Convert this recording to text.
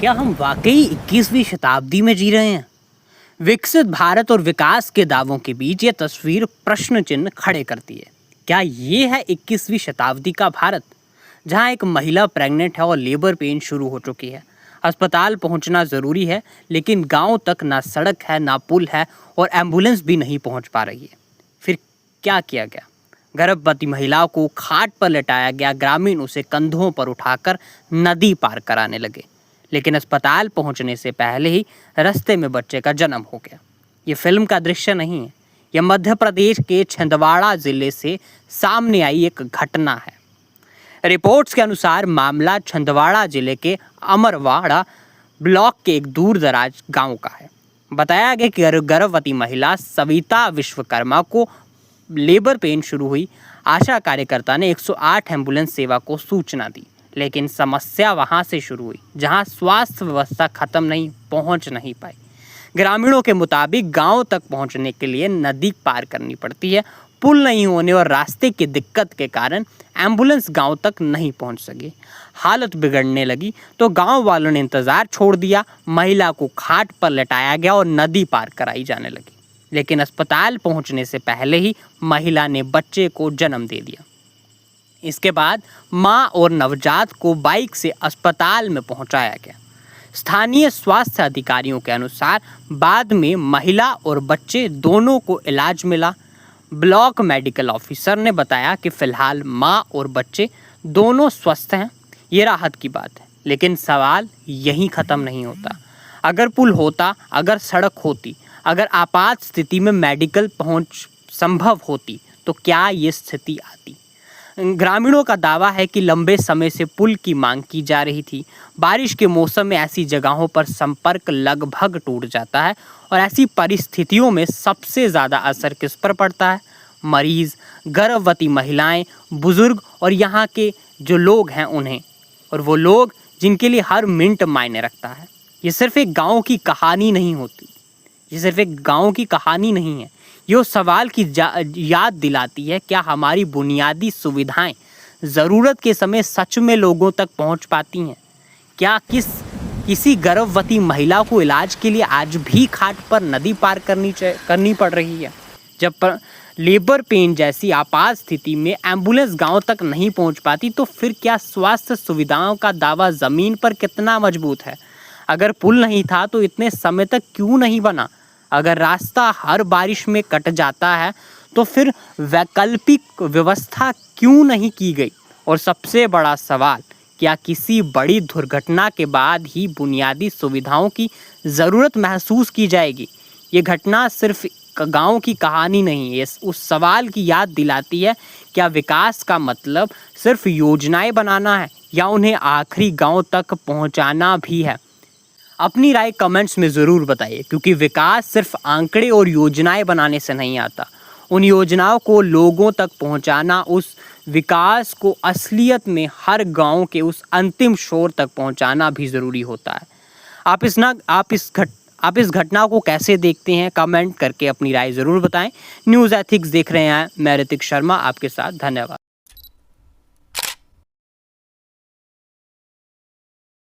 क्या हम वाकई 21वीं शताब्दी में जी रहे हैं? विकसित भारत और विकास के दावों के बीच ये तस्वीर प्रश्न चिन्ह खड़े करती है। क्या ये है 21वीं शताब्दी का भारत, जहां एक महिला प्रेग्नेंट है और लेबर पेन शुरू हो चुकी है? अस्पताल पहुंचना ज़रूरी है, लेकिन गांव तक ना सड़क है, ना पुल है और एम्बुलेंस भी नहीं पहुंच पा रही है। फिर क्या किया गया? गर्भवती महिला को खाट पर लेटाया गया, ग्रामीण उसे कंधों पर उठाकर नदी पार कराने लगे, लेकिन अस्पताल पहुंचने से पहले ही रास्ते में बच्चे का जन्म हो गया। ये फिल्म का दृश्य नहीं है, यह मध्य प्रदेश के छिंदवाड़ा जिले से सामने आई एक घटना है। रिपोर्ट्स के अनुसार मामला छिंदवाड़ा जिले के अमरवाड़ा ब्लॉक के एक दूर दराज गांव का है। बताया गया कि गर्भवती महिला सविता विश्वकर्मा को लेबर पेन शुरू हुई। आशा कार्यकर्ता ने 108 एम्बुलेंस सेवा को सूचना दी, लेकिन समस्या वहां से शुरू हुई जहां स्वास्थ्य व्यवस्था पहुंच नहीं पाई। ग्रामीणों के मुताबिक गांव तक पहुंचने के लिए नदी पार करनी पड़ती है। पुल नहीं होने और रास्ते की दिक्कत के कारण एम्बुलेंस गांव तक नहीं पहुंच सकी। हालत बिगड़ने लगी तो गांव वालों ने इंतजार छोड़ दिया। महिला को खाट पर लेटाया गया और नदी पार कराई जाने लगी, लेकिन अस्पताल पहुंचने से पहले ही महिला ने बच्चे को जन्म दे दिया। इसके बाद मां और नवजात को बाइक से अस्पताल में पहुंचाया गया। स्थानीय स्वास्थ्य अधिकारियों के अनुसार बाद में महिला और बच्चे दोनों को इलाज मिला। ब्लॉक मेडिकल ऑफिसर ने बताया कि फिलहाल मां और बच्चे दोनों स्वस्थ हैं। ये राहत की बात है, लेकिन सवाल यहीं ख़त्म नहीं होता। अगर पुल होता, अगर सड़क होती, अगर आपात स्थिति में मेडिकल पहुंच संभव होती, तो क्या ये स्थिति आती? ग्रामीणों का दावा है कि लंबे समय से पुल की मांग की जा रही थी। बारिश के मौसम में ऐसी जगहों पर संपर्क लगभग टूट जाता है और ऐसी परिस्थितियों में सबसे ज़्यादा असर किस पर पड़ता है? मरीज, गर्भवती महिलाएं, बुजुर्ग और यहाँ के जो लोग हैं उन्हें, और वो लोग जिनके लिए हर मिनट मायने रखता है। ये सिर्फ एक गाँव की कहानी नहीं होती, ये सिर्फ एक गाँव की कहानी नहीं है। ये उस सवाल की याद दिलाती है, क्या हमारी बुनियादी सुविधाएं ज़रूरत के समय सच में लोगों तक पहुंच पाती हैं? क्या किसी गर्भवती महिला को इलाज के लिए आज भी खाट पर नदी पार करनी पड़ रही है? जब लेबर पेन जैसी आपात स्थिति में एम्बुलेंस गांव तक नहीं पहुंच पाती, तो फिर क्या स्वास्थ्य सुविधाओं का दावा ज़मीन पर कितना मजबूत है? अगर पुल नहीं था तो इतने समय तक क्यों नहीं बना? अगर रास्ता हर बारिश में कट जाता है तो फिर वैकल्पिक व्यवस्था क्यों नहीं की गई? और सबसे बड़ा सवाल, क्या किसी बड़ी दुर्घटना के बाद ही बुनियादी सुविधाओं की ज़रूरत महसूस की जाएगी? ये घटना सिर्फ गांव की कहानी नहीं है, उस सवाल की याद दिलाती है, क्या विकास का मतलब सिर्फ योजनाएं बनाना है या उन्हें आखिरी गांव तक पहुंचाना भी है? अपनी राय कमेंट्स में ज़रूर बताइए, क्योंकि विकास सिर्फ आंकड़े और योजनाएं बनाने से नहीं आता। उन योजनाओं को लोगों तक पहुंचाना, उस विकास को असलियत में हर गांव के उस अंतिम छोर तक पहुंचाना भी ज़रूरी होता है। आप इस घटना को कैसे देखते हैं? कमेंट करके अपनी राय ज़रूर बताएं। न्यूज़ एथिक्स देख रहे हैं, मैं ऋतिक शर्मा आपके साथ। धन्यवाद।